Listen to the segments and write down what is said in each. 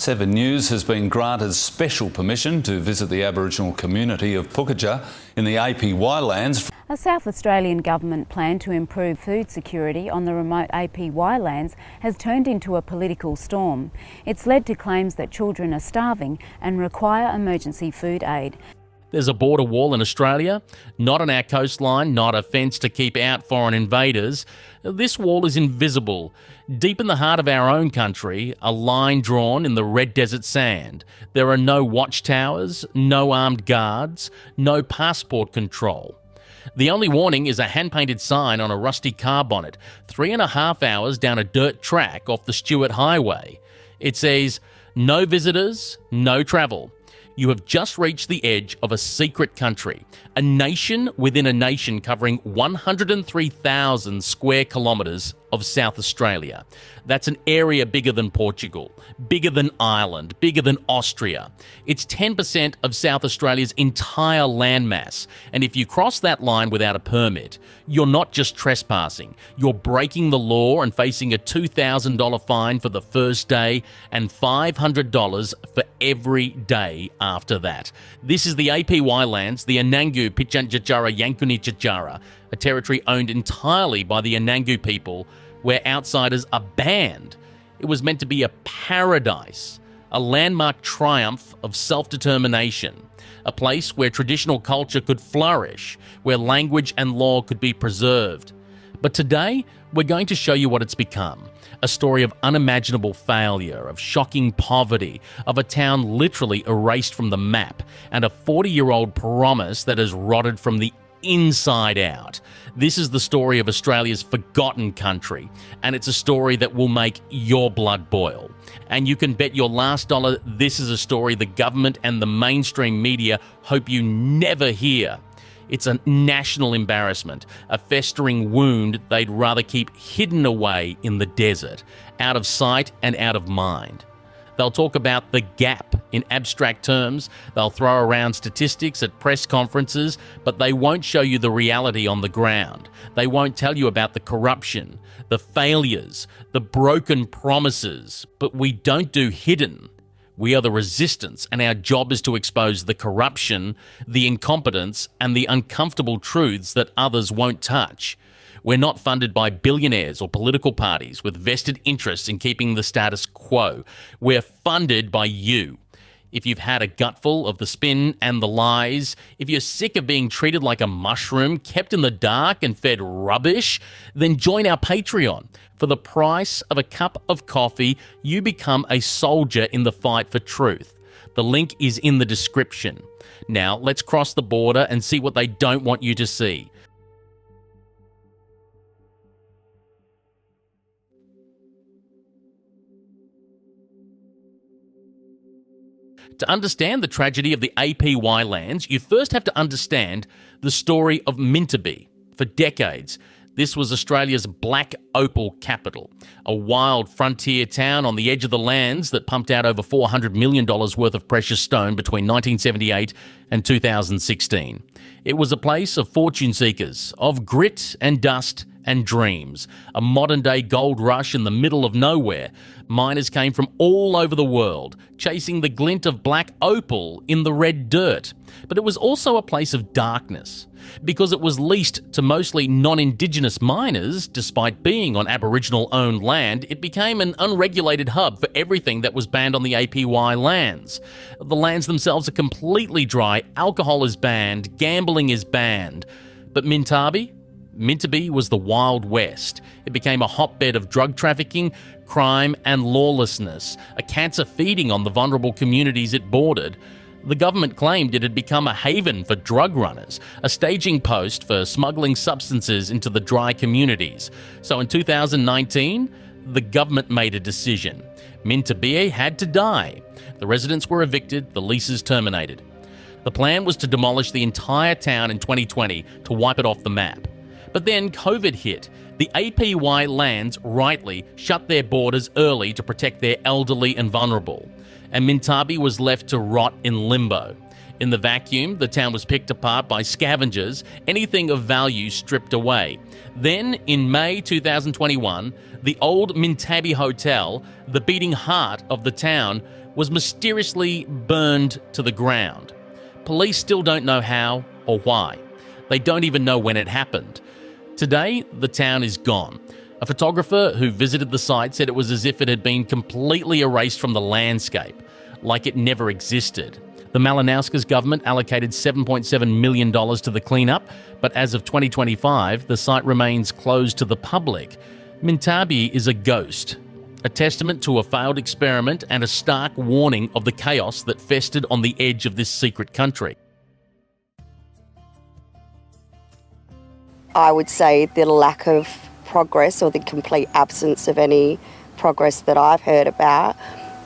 7 News has been granted special permission to visit the Aboriginal community of Pukaja in the APY lands. A South Australian government plan to improve food security on the remote APY lands has turned into a political storm. It's led to claims that children are starving and require emergency food aid. There's a border wall in Australia, not on our coastline, not a fence to keep out foreign invaders. This wall is invisible. Deep in the heart of our own country, a line drawn in the red desert sand. There are no watchtowers, no armed guards, no passport control. The only warning is a hand-painted sign on a rusty car bonnet, 3.5 hours down a dirt track off the Stewart Highway. It says, "No visitors, no travel. You have just reached the edge of a secret country, a nation within a nation covering 103,000 square kilometres of South Australia. That's an area bigger than Portugal, bigger than Ireland, bigger than Austria. It's 10% of South Australia's entire landmass, and if you cross that line without a permit, you're not just trespassing, you're breaking the law and facing a $2,000 fine for the first day and $500 for every day after that." This is the APY lands, the Anangu Pitjantjatjara Yankuni Tjatjara, a territory owned entirely by the Anangu people, where outsiders are banned. It was meant to be a paradise, a landmark triumph of self-determination, a place where traditional culture could flourish, where language and law could be preserved. But today, we're going to show you what it's become. A story of unimaginable failure, of shocking poverty, of a town literally erased from the map, and a 40-year-old promise that has rotted from the inside out. This is the story of Australia's forgotten country, and it's a story that will make your blood boil. And you can bet your last dollar this is a story the government and the mainstream media hope you never hear. It's a national embarrassment, a festering wound they'd rather keep hidden away in the desert, out of sight and out of mind. They'll talk about the gap in abstract terms, they'll throw around statistics at press conferences, but they won't show you the reality on the ground. They won't tell you about the corruption, the failures, the broken promises. But we don't do hidden. We are the resistance, and our job is to expose the corruption, the incompetence, and the uncomfortable truths that others won't touch. We're not funded by billionaires or political parties with vested interests in keeping the status quo. We're funded by you. If you've had a gutful of the spin and the lies, if you're sick of being treated like a mushroom, kept in the dark and fed rubbish, then join our Patreon. For the price of a cup of coffee, you become a soldier in the fight for truth. The link is in the description. Now, let's cross the border and see what they don't want you to see. To understand the tragedy of the APY lands, you first have to understand the story of Mintabie. For decades, this was Australia's black opal capital, a wild frontier town on the edge of the lands that pumped out over $400 million worth of precious stone between 1978 and 2016. It was a place of fortune seekers, of grit and dust and dreams, a modern-day gold rush in the middle of nowhere. Miners came from all over the world, chasing the glint of black opal in the red dirt. But it was also a place of darkness. Because it was leased to mostly non-Indigenous miners, despite being on Aboriginal-owned land, it became an unregulated hub for everything that was banned on the APY lands. The lands themselves are completely dry, alcohol is banned, gambling is banned. But Mintabie was the Wild West. It became a hotbed of drug trafficking, crime and lawlessness, a cancer feeding on the vulnerable communities it bordered. The government claimed it had become a haven for drug runners, a staging post for smuggling substances into the dry communities. So in 2019, the government made a decision. Mintabie had to die. The residents were evicted, the leases terminated. The plan was to demolish the entire town in 2020 to wipe it off the map. But then COVID hit. The APY lands rightly shut their borders early to protect their elderly and vulnerable. And Mintabie was left to rot in limbo. In the vacuum, the town was picked apart by scavengers, anything of value stripped away. Then, in May 2021, the old Mintabie Hotel, the beating heart of the town, was mysteriously burned to the ground. Police still don't know how or why. They don't even know when it happened. Today, the town is gone. A photographer who visited the site said it was as if it had been completely erased from the landscape, like it never existed. The Malinowskis government allocated $7.7 million to the cleanup, but as of 2025, the site remains closed to the public. Mintabie is a ghost, a testament to a failed experiment and a stark warning of the chaos that festered on the edge of this secret country. I would say the lack of progress, or the complete absence of any progress that I've heard about,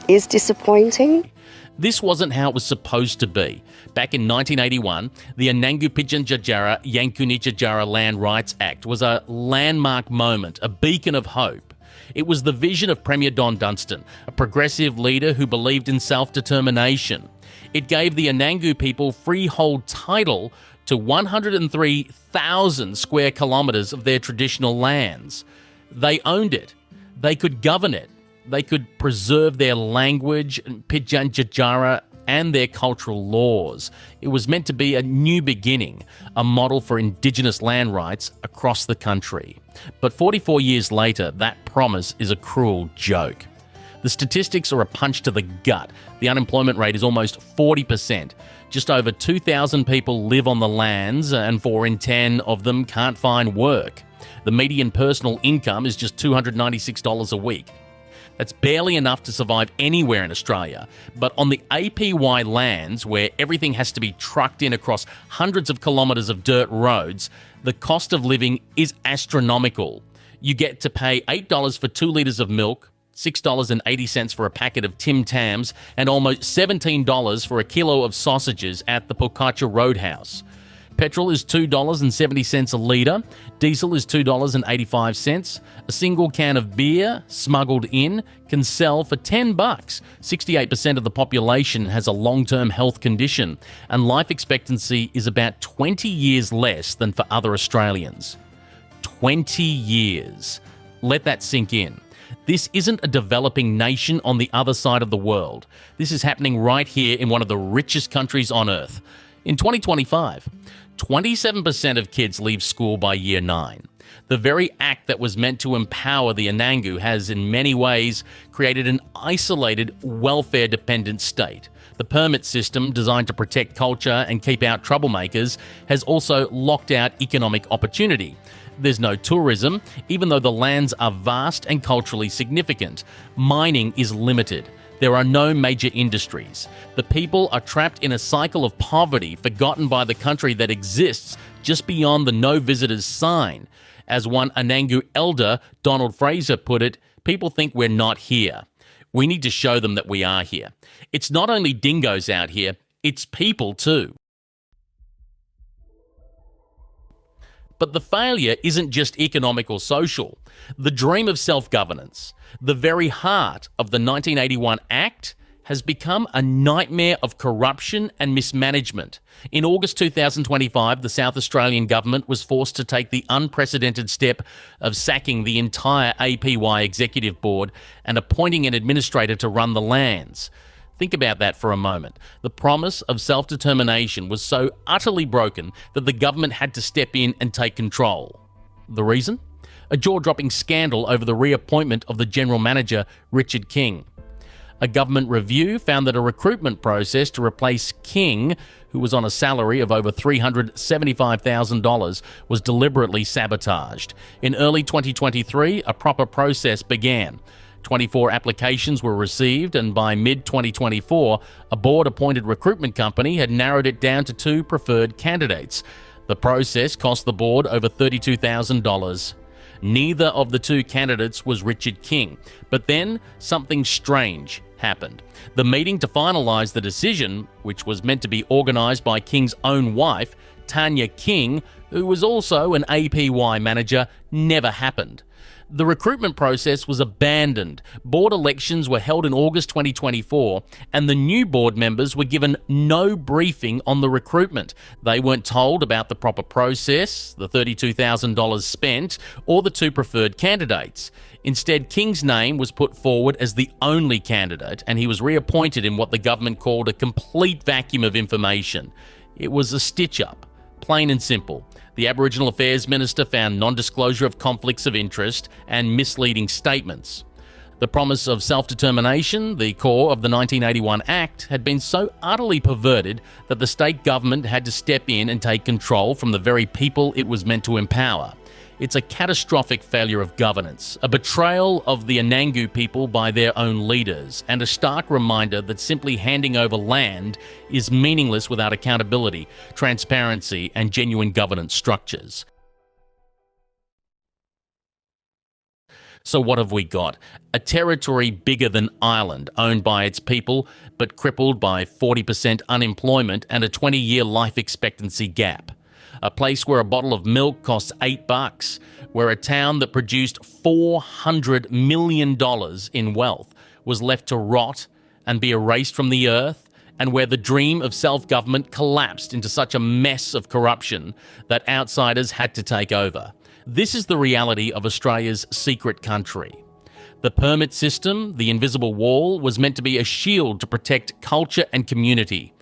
is disappointing. This wasn't how it was supposed to be. Back in 1981, the Anangu-Pitjantjatjara Yankunytjatjara Land Rights Act was a landmark moment, a beacon of hope. It was the vision of Premier Don Dunstan, a progressive leader who believed in self-determination. It gave the Anangu people freehold title to 103,000 square kilometres of their traditional lands. They owned it. They could govern it. They could preserve their language, Pitjantjatjara, and their cultural laws. It was meant to be a new beginning, a model for Indigenous land rights across the country. But 44 years later, that promise is a cruel joke. The statistics are a punch to the gut. The unemployment rate is almost 40%. Just over 2,000 people live on the lands, and 4 in 10 of them can't find work. The median personal income is just $296 a week. That's barely enough to survive anywhere in Australia. But on the APY lands, where everything has to be trucked in across hundreds of kilometres of dirt roads, the cost of living is astronomical. You get to pay $8 for 2 litres of milk, $6.80 for a packet of Tim Tams, and almost $17 for a kilo of sausages at the Pocatcha Roadhouse. Petrol is $2.70 a litre, diesel is $2.85. A single can of beer, smuggled in, can sell for $10. 68% of the population has a long-term health condition, and life expectancy is about 20 years less than for other Australians. 20 years. Let that sink in. This isn't a developing nation on the other side of the world. This is happening right here in one of the richest countries on earth. In 2025, 27% of kids leave school by year 9. The very act that was meant to empower the Anangu has in many ways created an isolated, welfare-dependent state. The permit system, designed to protect culture and keep out troublemakers, has also locked out economic opportunity. There's no tourism, even though the lands are vast and culturally significant. Mining is limited. There are no major industries. The people are trapped in a cycle of poverty forgotten by the country that exists just beyond the no visitors sign. As one Anangu elder, Donald Fraser, put it, people think we're not here. We need to show them that we are here. It's not only dingoes out here, it's people too. But the failure isn't just economic or social. The dream of self-governance, the very heart of the 1981 Act, has become a nightmare of corruption and mismanagement. In August 2025, the South Australian government was forced to take the unprecedented step of sacking the entire APY executive board and appointing an administrator to run the lands. Think about that for a moment. The promise of self-determination was so utterly broken that the government had to step in and take control. The reason? A jaw-dropping scandal over the reappointment of the general manager, Richard King. A government review found that a recruitment process to replace King, who was on a salary of over $375,000, was deliberately sabotaged. In early 2023, a proper process began. 24 applications were received, and by mid-2024, a board-appointed recruitment company had narrowed it down to 2 preferred candidates. The process cost the board over $32,000. Neither of the 2 candidates was Richard King. But then, something strange happened. The meeting to finalise the decision, which was meant to be organised by King's own wife, Tanya King, who was also an APY manager, never happened. The recruitment process was abandoned. Board elections were held in August 2024, and the new board members were given no briefing on the recruitment. They weren't told about the proper process, the $32,000 spent, or the two preferred candidates. Instead, King's name was put forward as the only candidate, and he was reappointed in what the government called a complete vacuum of information. It was a stitch-up, plain and simple. The Aboriginal Affairs Minister found non-disclosure of conflicts of interest and misleading statements. The promise of self-determination, the core of the 1981 Act, had been so utterly perverted that the state government had to step in and take control from the very people it was meant to empower. It's a catastrophic failure of governance, a betrayal of the Anangu people by their own leaders, and a stark reminder that simply handing over land is meaningless without accountability, transparency, and genuine governance structures. So what have we got? A territory bigger than Ireland, owned by its people, but crippled by 40% unemployment and a 20-year life expectancy gap. A place where a bottle of milk costs $8, where a town that produced $400 million in wealth was left to rot and be erased from the earth, and where the dream of self-government collapsed into such a mess of corruption that outsiders had to take over. This is the reality of Australia's secret country. The permit system, the invisible wall, was meant to be a shield to protect culture and community,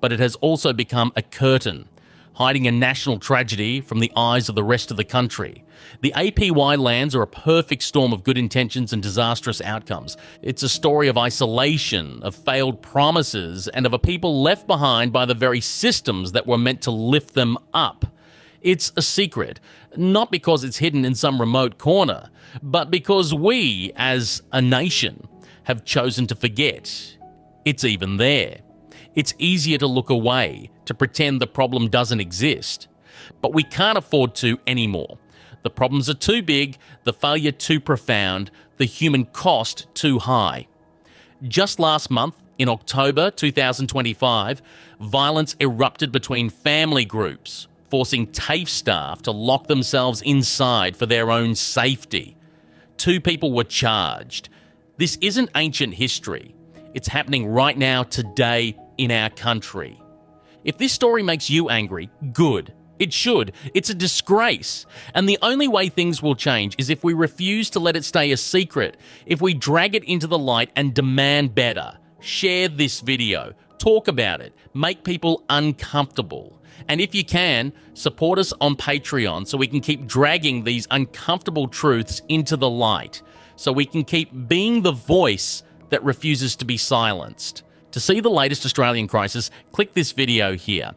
but it has also become a curtain, hiding a national tragedy from the eyes of the rest of the country. The APY lands are a perfect storm of good intentions and disastrous outcomes. It's a story of isolation, of failed promises, and of a people left behind by the very systems that were meant to lift them up. It's a secret, not because it's hidden in some remote corner, but because we, as a nation, have chosen to forget it's even there. It's easier to look away, to pretend the problem doesn't exist. But we can't afford to anymore. The problems are too big, the failure too profound, the human cost too high. Just last month, in October 2025, violence erupted between family groups, forcing TAFE staff to lock themselves inside for their own safety. 2 people were charged. This isn't ancient history. It's happening right now, today, in our country. If this story makes you angry, good. It should. It's a disgrace. And the only way things will change is if we refuse to let it stay a secret, if we drag it into the light and demand better. Share this video. Talk about it. Make people uncomfortable. And if you can, support us on Patreon so we can keep dragging these uncomfortable truths into the light, so we can keep being the voice that refuses to be silenced. To see the latest Australian crisis, click this video here.